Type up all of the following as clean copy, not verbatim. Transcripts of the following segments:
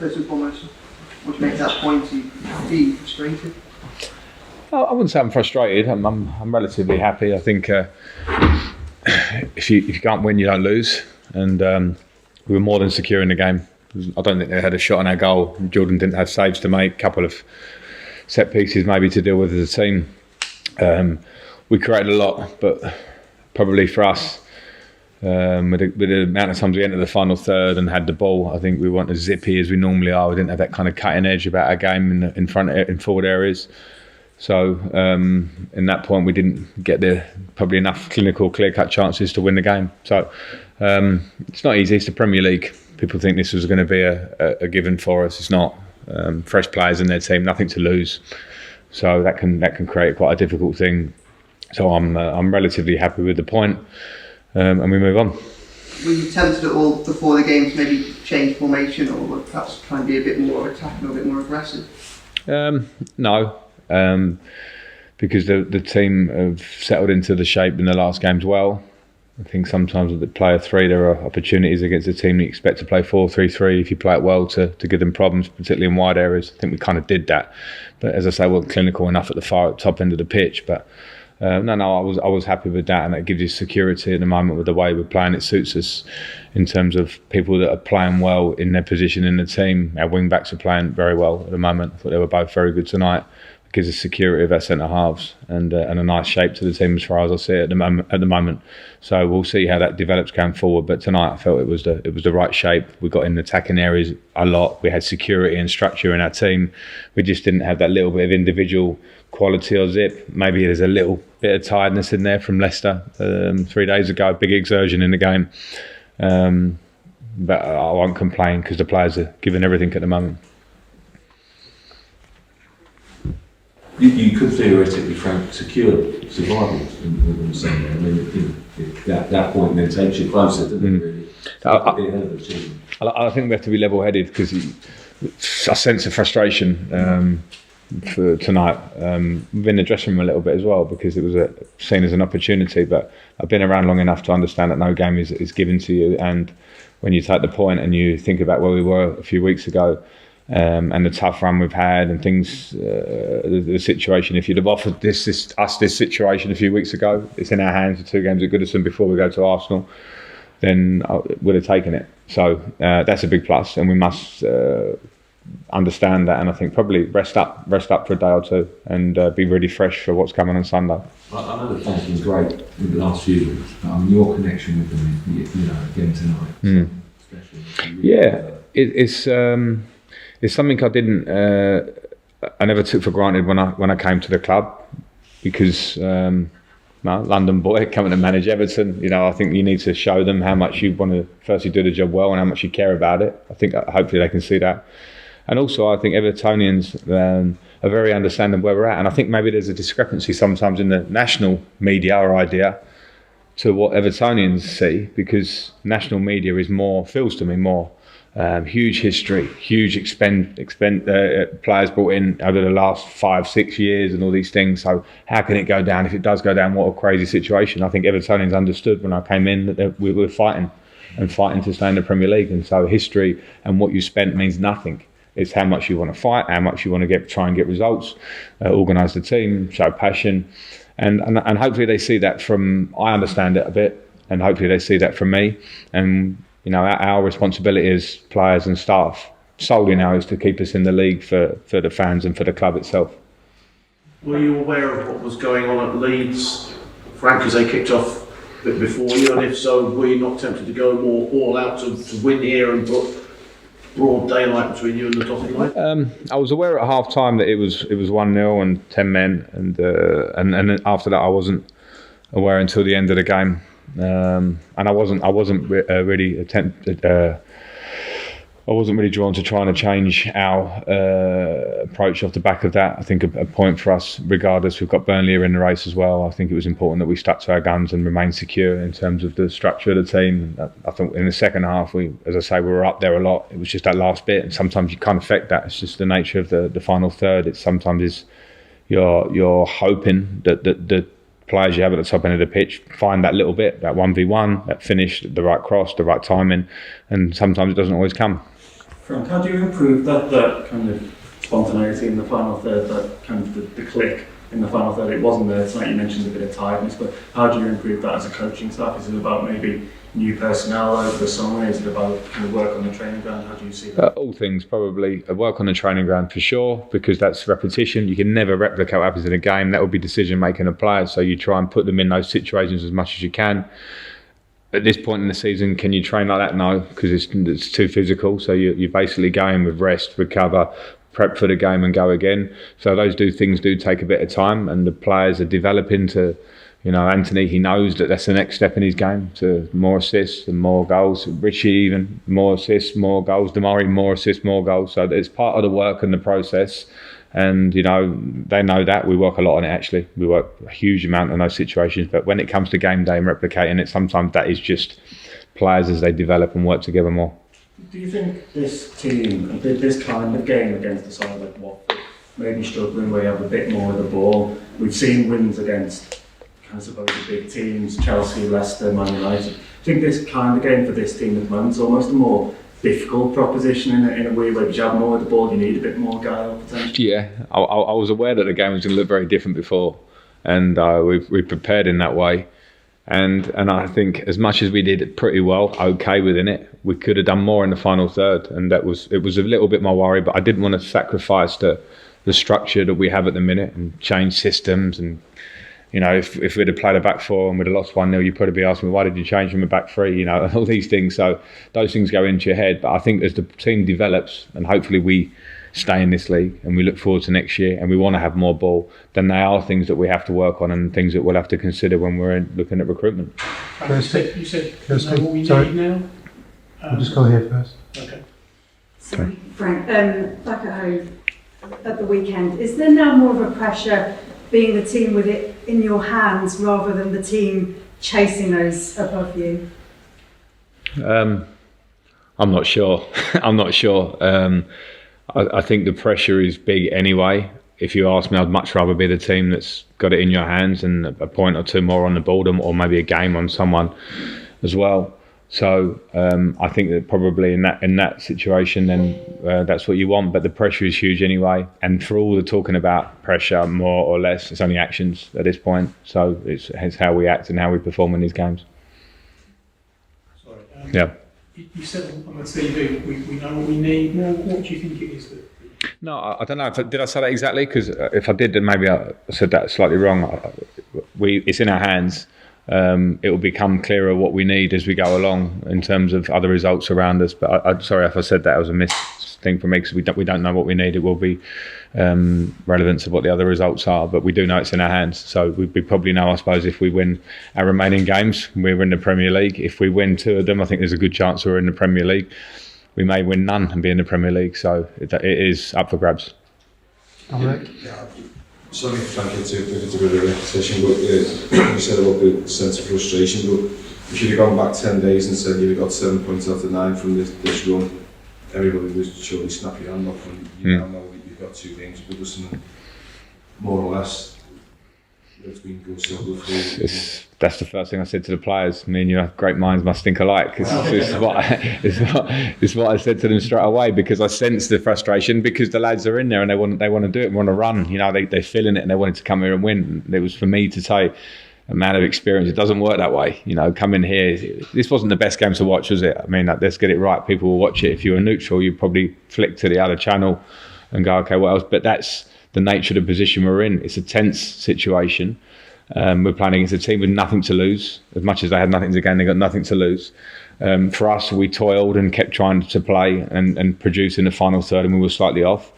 first and foremost? What do you make that point? You be frustrated? I wouldn't say I'm frustrated. I'm relatively happy. I think if you can't win, you don't lose, and we were more than secure in the game. I don't think they had a shot on our goal. Jordan didn't have saves to make. A couple of set pieces maybe to deal with as a team. We created a lot, but probably for us, with the amount of times we entered the final third and had the ball, I think we weren't as zippy as we normally are. We didn't have that kind of cutting edge about our game in forward areas. So in that point, we didn't get probably enough clinical, clear-cut chances to win the game. So it's not easy. It's the Premier League. People think this was going to be a given for us. It's not. Fresh players in their team, nothing to lose. So that can create quite a difficult thing. So I'm relatively happy with the point, and we move on. Were you tempted at all before the game to maybe change formation or perhaps try and be a bit more attacking or a bit more aggressive? No. Because the team have settled into the shape in the last games well. I think sometimes with the player three, there are opportunities against a team that you expect to play 4-3-3 if you play it well to give them problems, particularly in wide areas. I think we kind of did that. But as I say, we weren't clinical enough at the top end of the pitch. But I was happy with that, and that gives you security at the moment with the way we're playing. It suits us in terms of people that are playing well in their position in the team. Our wing backs are playing very well at the moment. I thought they were both very good tonight. It gives us security of our centre halves and a nice shape to the team as far as I see it at the moment. So we'll see how that develops going forward. But tonight I felt it was the right shape. We got in attacking areas a lot. We had security and structure in our team. We just didn't have that little bit of individual quality or zip. Maybe there's a little bit of tiredness in there from Leicester 3 days ago. Big exertion in the game. But I won't complain because the players are giving everything at the moment. You could theoretically, Frank, secure survival in Sunday. I mean, that point then takes you closer, doesn't it, really? I think we have to be level-headed because I sense a frustration for tonight within the dressing room a little bit as well, because it was seen as an opportunity. But I've been around long enough to understand that no game is given to you, and when you take the point and you think about where we were a few weeks ago, and the tough run we've had and things, the situation. If you'd have offered us this situation a few weeks ago, it's in our hands. The 2 games at Goodison before we go to Arsenal, then I would have taken it. So that's a big plus, and we must understand that. And I think probably rest up for a day or two, and be really fresh for what's coming on Sunday. I know the fans have been great in the last few weeks, but I mean, your connection with them, again tonight, especially. It's something I never took for granted when I came to the club, because London boy coming to manage Everton, I think you need to show them how much you want to firstly do the job well and how much you care about it. I think hopefully they can see that. And also I think Evertonians are very understanding where we're at, and I think maybe there's a discrepancy sometimes in the national media or idea to what Evertonians see, because national media feels to me more huge history, huge players brought in over the last 5-6 years and all these things. So how can it go down? If it does go down, what a crazy situation. I think Evertonians understood when I came in that we were fighting to stay in the Premier League. And so history and what you spent means nothing. It's how much you want to fight, how much you want to try and get results, organise the team, show passion. And hopefully they see that I understand it a bit, and hopefully they see that from me. And our responsibility as players and staff solely now is to keep us in the league for the fans and for the club itself. Were you aware of what was going on at Leeds, Frank, as they kicked off a bit before you? And if so, were you not tempted to go more all out to win here and put broad daylight between you and the dotted line? I was aware at half time that it was 1-0 and 10 men, and then after that I wasn't aware until the end of the game. And I wasn't really drawn to trying to change our approach off the back of that. I think a point for us, regardless, we've got Burnley in the race as well. I think it was important that we stuck to our guns and remained secure in terms of the structure of the team. I think in the second half, we were up there a lot. It was just that last bit, and sometimes you can't affect that. It's just the nature of the final third. It sometimes is you're hoping that the players you have at the top end of the pitch find that little bit, that 1v1, that finish, the right cross, the right timing, and sometimes it doesn't always come. Frank, how do you improve that kind of spontaneity in the final third, that kind of the click in the final third? It wasn't there tonight, you mentioned a bit of tiredness, but how do you improve that as a coaching staff? Is it about maybe new personnel over the summer? Is it about kind of work on the training ground? How do you see that? All things, probably. Work on the training ground for sure, because that's repetition. You can never replicate what happens in a game. That would be decision making of players, so you try and put them in those situations as much as you can. At this point in the season, can you train like that? No, because it's too physical. So you're basically going with rest, recover, prep for the game and go again. So those things do take a bit of time, and the players are developing to, Anthony, he knows that that's the next step in his game, to more assists and more goals. Richie even, more assists, more goals. Damari, more assists, more goals. So it's part of the work and the process. And, they know that. We work a lot on it, actually. We work a huge amount on those situations. But when it comes to game day and replicating it, sometimes that is just players as they develop and work together more. Do you think this team, and this kind of game against a side like Watford, maybe struggling where you have a bit more of the ball? We've seen wins against, I suppose, the big teams, Chelsea, Leicester, Man United. Do you think this kind of game for this team at the moment is almost a more difficult proposition in a way where you have more of the ball, you need a bit more guile potential? Yeah, I was aware that the game was going to look very different before, and we prepared in that way. And I think as much as we did pretty well, okay within it, we could have done more in the final third, and it was a little bit my worry. But I didn't want to sacrifice the structure that we have at the minute and change systems. And if we'd have played a back four and we'd have lost 1-0, you'd probably be asking me, why did you change from a back three? All these things. So those things go into your head. But I think as the team develops, and hopefully we stay in this league and we look forward to next year and we want to have more ball, then they are things that we have to work on and things that we'll have to consider when we're looking at recruitment. You said what we need now? We'll just go here first. Okay. Sorry, Frank, back at home at the weekend, is there now more of a pressure being the team with it in your hands rather than the team chasing those above you? I'm not sure. I think the pressure is big anyway. If you ask me, I'd much rather be the team that's got it in your hands and a point or two more on the board, or maybe a game on someone as well. So I think that probably in that situation, then that's what you want. But the pressure is huge anyway. And for all the talking about pressure, more or less, it's only actions at this point. So it's how we act and how we perform in these games. Sorry. Yeah. You said on the TV, we know what we need. What do you think it is? No, I don't know. Did I say that exactly? Because if I did, then maybe I said that slightly wrong. It's in our hands. It will become clearer what we need as we go along in terms of other results around us. But I'm sorry if I said that. It was a miss thing for me, because we don't know what we need. It will be relevant to what the other results are, but we do know it's in our hands. So we probably know, I suppose, if we win our remaining games, we're in the Premier League. If we win 2 of them, I think there's a good chance we're in the Premier League. We may win none and be in the Premier League. So it is up for grabs. Sorry, Frank, it's a bit of a repetition, but you said about the sense of frustration, but if you'd have gone back 10 days and said you'd have got 7 points out of 9 from this run, everybody would surely snap your hand off, and you now know that you've got 2 games with us, and more or less it's been good, so good for you. That's the first thing I said to the players. I mean, great minds must think alike. It's what I said to them straight away, because I sensed the frustration, because the lads are in there and they want to do it and want to run. They're feeling it and they wanted to come here and win. It was for me to say, a man of experience, it doesn't work that way. Come in here. This wasn't the best game to watch, was it? I mean, let's get it right. People will watch it. If you were neutral, you'd probably flick to the other channel and go, okay, what else? But that's the nature of the position we're in. It's a tense situation. We're playing against a team with nothing to lose. As much as they had nothing to gain, they got nothing to lose. For us, we toiled and kept trying to play and produce in the final third, and we were slightly off.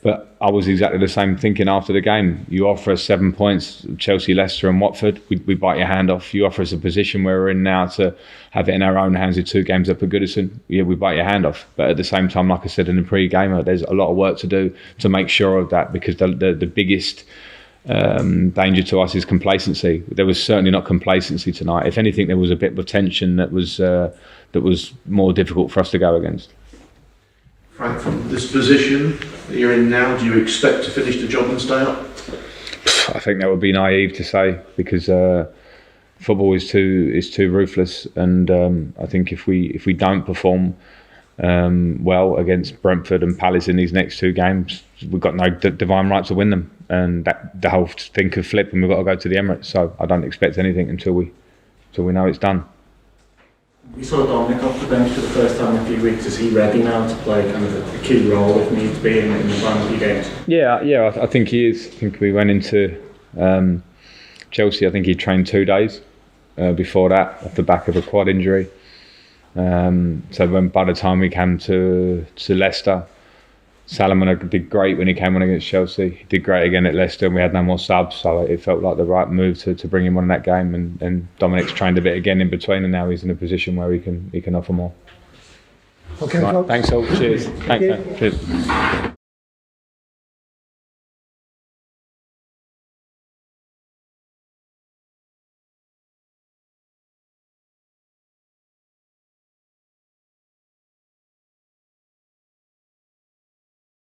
But I was exactly the same thinking after the game. You offer us 7 points, Chelsea, Leicester and Watford, we bite your hand off. You offer us a position where we're in now to have it in our own hands with 2 games up at Goodison, we bite your hand off. But at the same time, like I said in the pre-game, there's a lot of work to do to make sure of that, because the biggest danger to us is complacency. There was certainly not complacency tonight. If anything, there was a bit of tension that was more difficult for us to go against. Frank, from this position that you're in now, do you expect to finish the job and stay up? I think that would be naive to say, because football is too ruthless, and I think if we don't perform, well against Brentford and Palace in these next 2 games, we've got no divine right to win them, and that the whole thing could flip and we've got to go to the Emirates. So I don't expect anything until we know it's done. We saw Dominic off the bench for the first time in a few weeks. Is he ready now to play kind of a key role if needs be in the final few games? Yeah, I think he is. I think we went into Chelsea. I think he trained 2 days before that off the back of a quad injury. So by the time we came to Leicester, Salomon did great when he came on against Chelsea. He did great again at Leicester, and we had no more subs, so it felt like the right move to bring him on in that game. And Dominic's trained a bit again in between, and now he's in a position where he can offer more. Okay, Right, folks. thanks all. Cheers. Thanks. Man. Cheers.